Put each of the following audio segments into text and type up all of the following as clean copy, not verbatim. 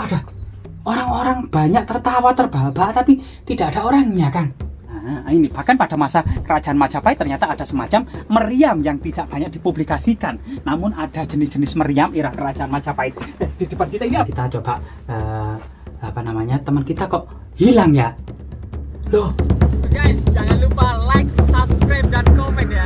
ada orang-orang banyak tertawa terbahak-bahak tapi tidak ada orangnya kan. Nah, ini bahkan pada masa kerajaan Majapahit ternyata ada semacam meriam yang tidak banyak dipublikasikan. Namun ada jenis-jenis meriam era kerajaan Majapahit. Di depan kita ini kita coba apa namanya, teman kita kok hilang ya. Loh. Guys, jangan lupa like, subscribe, dan komen ya.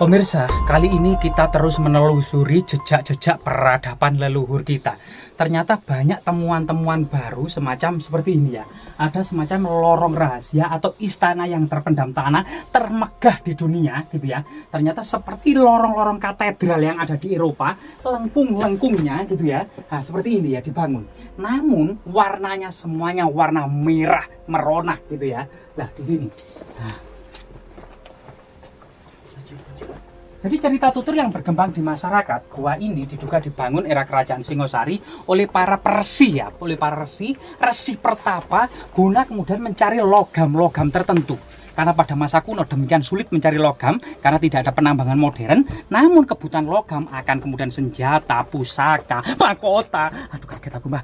Pemirsa, kali ini kita terus menelusuri jejak-jejak peradaban leluhur kita. Ternyata banyak temuan-temuan baru semacam seperti ini ya. Ada semacam lorong rahasia atau istana yang terpendam tanah termegah di dunia gitu ya. Ternyata seperti lorong-lorong katedral yang ada di Eropa, lengkung-lengkungnya gitu ya. Nah, seperti ini ya dibangun. Namun warnanya semuanya warna merah merona gitu ya. Nah, di sini. Nah, jadi cerita tutur yang berkembang di masyarakat, gua ini diduga dibangun era kerajaan Singosari oleh para Persi ya, resi pertapa, guna kemudian mencari logam-logam tertentu. Karena pada masa kuno demikian sulit mencari logam karena tidak ada penambangan modern, namun kebutuhan logam akan kemudian senjata, pusaka, mahkota. Aduh kaget aku mbak,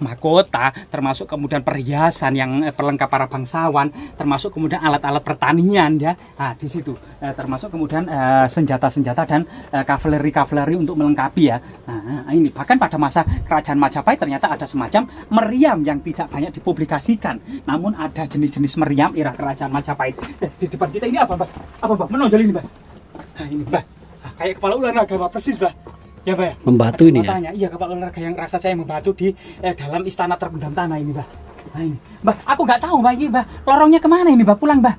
mahkota, termasuk kemudian perhiasan yang perlengkap para bangsawan, termasuk kemudian alat-alat pertanian ya. Nah, di situ termasuk kemudian senjata-senjata dan kavaleri untuk melengkapi ya. Nah, ini bahkan pada masa kerajaan Majapahit ternyata ada semacam meriam yang tidak banyak dipublikasikan, namun ada jenis-jenis meriam era kerajaan Majapahit. Di depan kita ini apa mbak? Apa mbak? Menonjol ini mbak? Nah ini mbak, kayak kepala ular naga mbak, persis mbak. Ya mbak ya? Membatu ini ya? Iya, kepala ular naga yang rasa saya membatu di dalam istana terpendam tanah ini mbak. Nah ini mbak, aku nggak tahu mbak, ini mbak lorongnya kemana ini mbak, pulang mbak?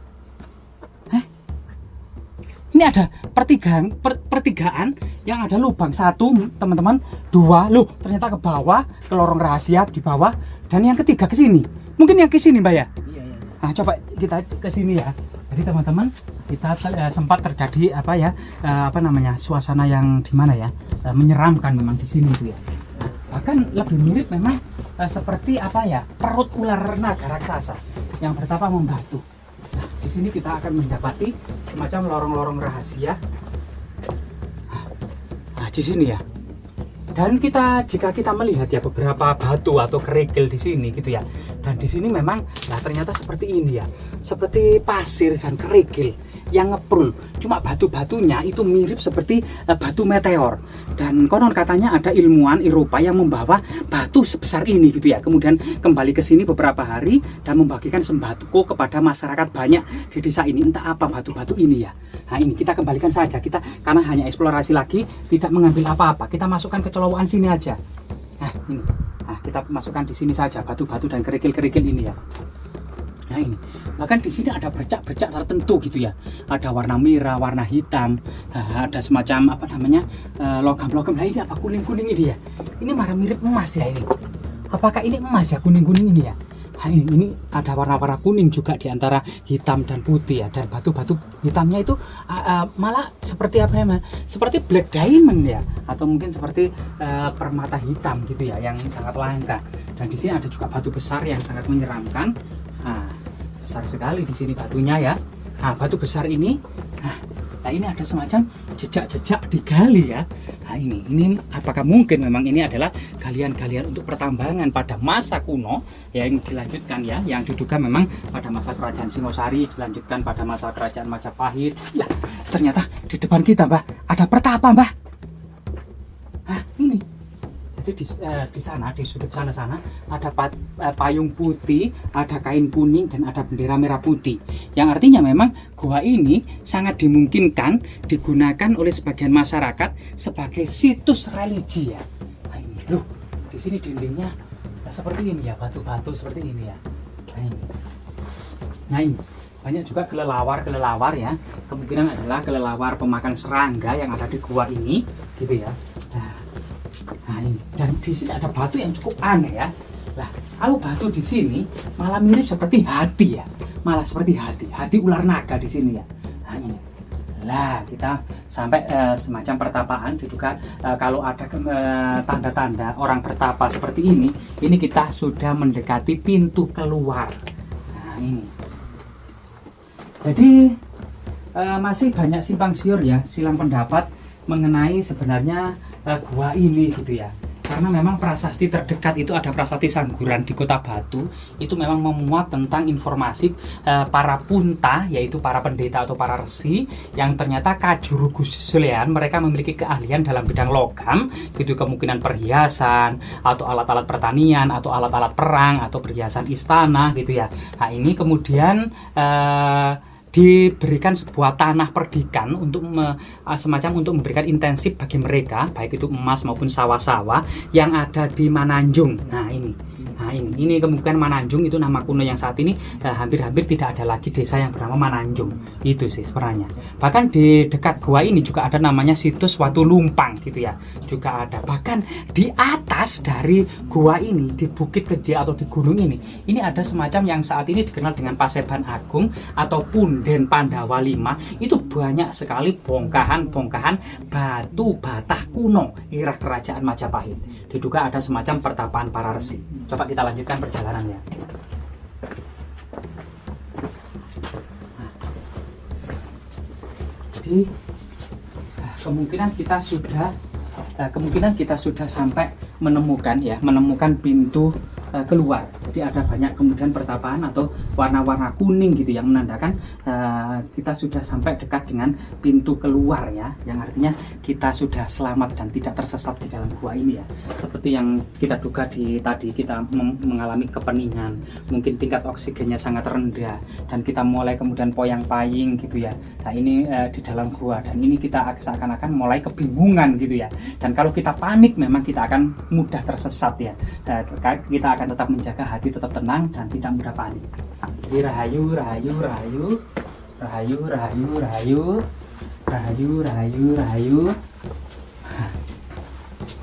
Ini ada pertigaan yang ada lubang satu teman-teman, dua, loh ternyata ke bawah, ke lorong rahasia di bawah, dan yang ketiga ke sini. Mungkin yang ke sini mbak ya? Nah, coba kita ke sini ya. Jadi teman-teman, kita sempat terjadi suasana yang di mana ya? Menyeramkan memang di sini itu ya. Bahkan lebih mirip memang seperti perut ular naga raksasa yang bertapa membatu. Nah, di sini kita akan mendapati semacam lorong-lorong rahasia. Nah, di sini ya. Dan jika kita melihat ya beberapa batu atau kerikil di sini gitu ya. Dan di sini memang ternyata seperti ini ya. Seperti pasir dan kerikil yang ngeprul. Cuma batu-batunya itu mirip seperti batu meteor. Dan konon katanya ada ilmuwan Eropa yang membawa batu sebesar ini gitu ya. Kemudian kembali ke sini beberapa hari dan membagikan sembako kepada masyarakat banyak di desa ini. Entah apa batu-batu ini ya. Nah ini kita kembalikan saja, kita karena hanya eksplorasi lagi, tidak mengambil apa-apa, kita masukkan ke colowokan sini aja. Nah ini, kita masukkan di sini saja batu-batu dan kerikil-kerikil ini ya. Nah ini, bahkan di sini ada bercak-bercak tertentu gitu ya. Ada warna merah, warna hitam, ada semacam logam-logam. Nah ini apa, kuning-kuning ini ya? Ini marah mirip emas ya ini. Apakah ini emas ya, kuning-kuning ini ya? Nah ini ada warna-warna kuning juga di antara hitam dan putih ya, dan batu-batu hitamnya itu malah seperti seperti black diamond ya, atau mungkin seperti permata hitam gitu ya, yang sangat langka. Dan di sini ada juga batu besar yang sangat menyeramkan. Nah, besar sekali di sini batunya ya. Nah, batu besar ini, nah ini ada semacam jejak-jejak digali ya. Nah ini apakah mungkin memang ini adalah galian-galian untuk pertambangan pada masa kuno yang dilanjutkan ya, yang diduga memang pada masa kerajaan Singosari, dilanjutkan pada masa kerajaan Majapahit. Ya, ternyata di depan kita mbah ada pertapa mbah. Nah ini, jadi di sana, di sudut sana ada payung putih, ada kain kuning, dan ada bendera merah putih. Yang artinya memang gua ini sangat dimungkinkan digunakan oleh sebagian masyarakat sebagai situs religi ya. Nah ini, loh, di sini dindingnya seperti ini ya, batu-batu seperti ini ya. Nah ini banyak juga kelelawar ya. Kemungkinan adalah kelelawar pemakan serangga yang ada di gua ini, gitu ya. Nah ini, dan di sini ada batu yang cukup aneh ya. Nah, kalau batu di sini malah mirip seperti hati ya, malah seperti hati ular naga di sini ya. Nah ini, lah kita sampai semacam pertapaan diduga kalau ada tanda-tanda orang bertapa seperti ini kita sudah mendekati pintu keluar. Nah ini, Jadi masih banyak simpang siur ya, silang pendapat mengenai sebenarnya gua ini gitu ya. Karena memang prasasti terdekat itu ada prasasti Sangguran di Kota Batu, itu memang memuat tentang informasi para punta, yaitu para pendeta atau para resi yang ternyata kajurugusulean, mereka memiliki keahlian dalam bidang logam, gitu, kemungkinan perhiasan atau alat-alat pertanian atau alat-alat perang atau perhiasan istana gitu ya. Nah ini kemudian diberikan sebuah tanah perdikan untuk semacam untuk memberikan intensif bagi mereka, baik itu emas maupun sawah-sawah yang ada di Mananjung. Nah ini kemungkinan Mananjung itu nama kuno yang saat ini hampir-hampir tidak ada lagi desa yang bernama Mananjung. Itu sih sebenarnya. Bahkan di dekat gua ini juga ada namanya situs Watu Lumpang gitu ya. Juga ada. Bahkan di atas dari gua ini, di Bukit Kecil atau di gunung ini ada semacam yang saat ini dikenal dengan Paseban Agung atau Punden Pandawa 5. Itu banyak sekali bongkahan-bongkahan batu batah kuno era kerajaan Majapahit. Diduga ada semacam pertapaan para resi. Coba kita lanjutkan perjalanannya. Jadi kemungkinan kita sudah sampai menemukan pintu keluar. Jadi ada banyak kemudian pertapaan atau warna-warna kuning gitu yang menandakan kita sudah sampai dekat dengan pintu keluar ya, yang artinya kita sudah selamat dan tidak tersesat di dalam gua ini ya. Seperti yang kita duga tadi kita mengalami kepeningan, mungkin tingkat oksigennya sangat rendah dan kita mulai kemudian poyang-paying gitu ya. Nah ini di dalam gua dan ini kita seakan-akan mulai kebingungan gitu ya. Dan kalau kita panik memang kita akan mudah tersesat ya. Kita akan tetap menjaga hati tetap tenang dan tidak mudah panik. Jadi rahayu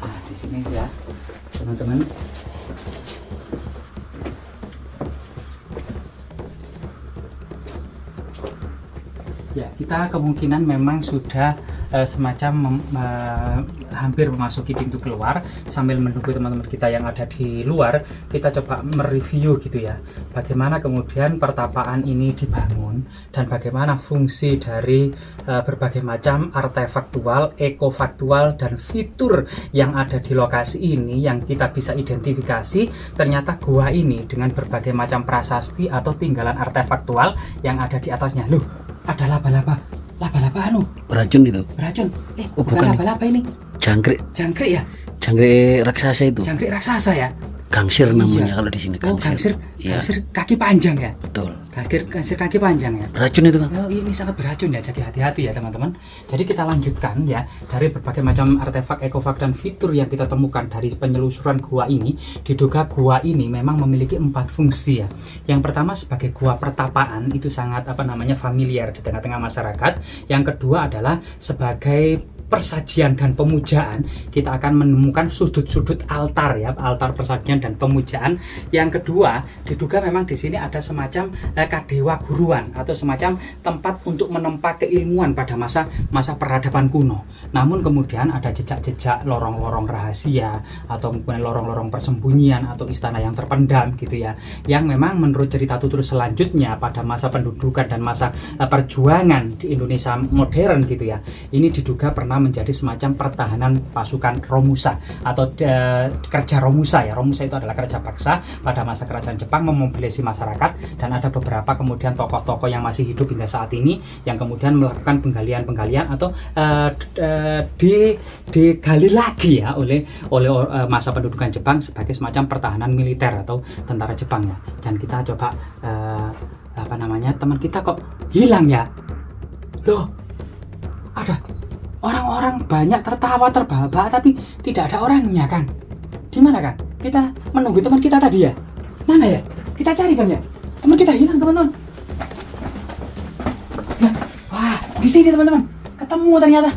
nah, di sini ya teman-teman. Ya, kita kemungkinan memang sudah semacam hampir memasuki pintu keluar. Sambil menunggu teman-teman kita yang ada di luar, kita coba mereview gitu ya, bagaimana kemudian pertapaan ini dibangun dan bagaimana fungsi dari berbagai macam artefaktual, ekofaktual dan fitur yang ada di lokasi ini yang kita bisa identifikasi. Ternyata gua ini dengan berbagai macam prasasti atau tinggalan artefaktual yang ada di atasnya. Loh, ada laba-laba beracun itu. Beracun. Bukan laba-laba ini. Jangkrik Ya. Jangkrik raksasa itu. Jangkrik raksasa ya. Gangsir namanya Iya. kalau di sini. Oh, gangsir Iya. kaki panjang ya. Betul. Gangsir kaki panjang ya. Beracun itu kan. Oh, ini sangat beracun ya, jadi hati-hati ya teman-teman. Jadi kita lanjutkan ya, dari berbagai macam artefak, ekofak dan fitur yang kita temukan dari penyelusuran gua ini. Diduga gua ini memang memiliki 4 fungsi ya. Yang pertama sebagai gua pertapaan, itu sangat familiar di tengah-tengah masyarakat. Yang kedua adalah sebagai persajian dan pemujaan. Kita akan menemukan sudut-sudut altar ya, altar persajian dan pemujaan. Yang kedua, diduga memang di sini ada semacam kadewa guruan atau semacam tempat untuk menempa keilmuan pada masa peradaban kuno. Namun kemudian ada jejak-jejak lorong-lorong rahasia atau mungkin lorong-lorong persembunyian atau istana yang terpendam gitu ya, yang memang menurut cerita tutur selanjutnya pada masa pendudukan dan masa perjuangan di Indonesia modern gitu ya, ini diduga pernah menjadi semacam pertahanan pasukan Romusa atau kerja Romusa ya. Romusa itu adalah kerja paksa pada masa kerajaan Jepang memobilisasi masyarakat, dan ada beberapa kemudian tokoh-tokoh yang masih hidup hingga saat ini yang kemudian melakukan penggalian atau digali lagi ya oleh masa pendudukan Jepang sebagai semacam pertahanan militer atau tentara Jepang ya. Dan kita coba teman kita kok hilang ya. Loh, ada orang-orang banyak tertawa terbahak-bahak tapi tidak ada orangnya kan. Di mana kan? Kita menunggu teman kita tadi ya. Mana ya? Kita cari kan ya. Teman kita hilang teman-teman. Nah, wah, di sini teman-teman. Ketemu ternyata.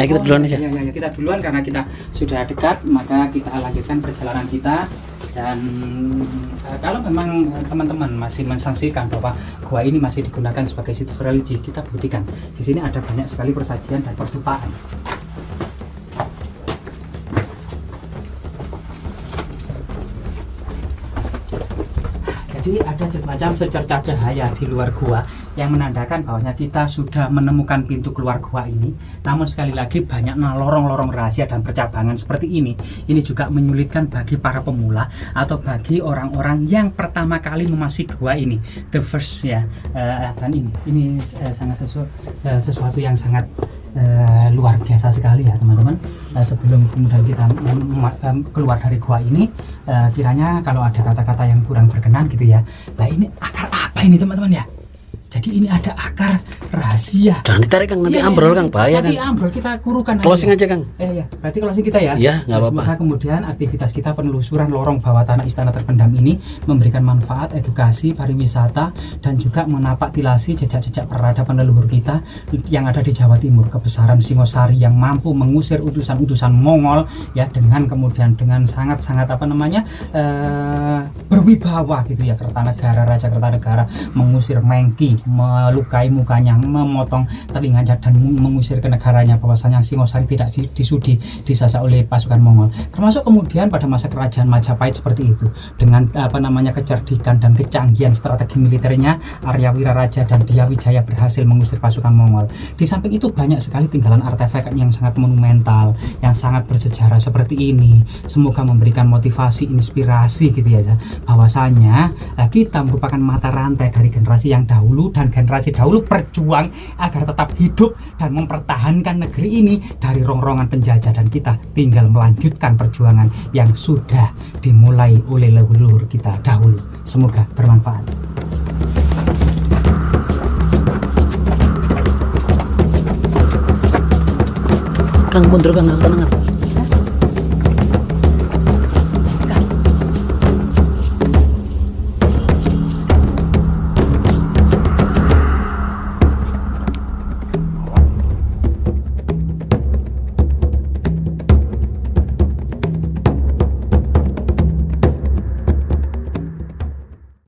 Ayo kita duluan aja. Ya, kita duluan karena kita sudah dekat, maka kita lanjutkan perjalanan kita. Dan kalau memang teman-teman masih mensangsikan bahwa gua ini masih digunakan sebagai situs religi, kita buktikan di sini ada banyak sekali persajian dan pertupaan. Dan Jadi ada semacam secercah cahaya di luar gua yang menandakan bahwasanya kita sudah menemukan pintu keluar gua ini. Namun sekali lagi banyak lorong-lorong rahasia dan percabangan seperti ini. Ini juga menyulitkan bagi para pemula atau bagi orang-orang yang pertama kali memasuki gua ini. The first ya. Dan ini sangat sesuatu yang sangat luar biasa sekali ya teman-teman. Sebelum kemudian kita keluar dari gua ini, kiranya kalau ada kata-kata yang kurang berkenan gitu ya. Nah ini akar apa ini teman-teman ya? Jadi ini ada akar rahasia. Jangan ditarik Kang, nanti ambrol Kang, bahaya Kang. Nanti ambrol, kita kurukan Closing aja Kang. Ya. Berarti closing kita ya. Iya, nggak apa-apa. Semoga kemudian aktivitas kita penelusuran lorong bawah tanah istana terpendam ini memberikan manfaat, edukasi, pariwisata, dan juga menapak tilasi jejak-jejak peradaban leluhur kita yang ada di Jawa Timur, kebesaran Singosari yang mampu mengusir utusan-utusan Mongol ya, dengan kemudian dengan sangat-sangat berwibawa gitu ya, Kertanegara, Raja Kertanegara mengusir Mengki, melukai mukanya, memotong telinganya, dan mengusir ke negaranya, bahwasanya Singosari tidak disudi disasar oleh pasukan Mongol. Termasuk kemudian pada masa kerajaan Majapahit seperti itu, dengan kecerdikan dan kecanggihan strategi militernya, Arya Wiraraja dan Diyawijaya berhasil mengusir pasukan Mongol. Di samping itu banyak sekali tinggalan artefak yang sangat monumental, yang sangat bersejarah seperti ini. Semoga memberikan motivasi, inspirasi gitu ya, bahwasanya kita merupakan mata rantai dari generasi yang dahulu, dan generasi dahulu berjuang agar tetap hidup dan mempertahankan negeri ini dari rongrongan penjajah, dan kita tinggal melanjutkan perjuangan yang sudah dimulai oleh leluhur kita dahulu. Semoga bermanfaat. Kang mundur Kang, tenang.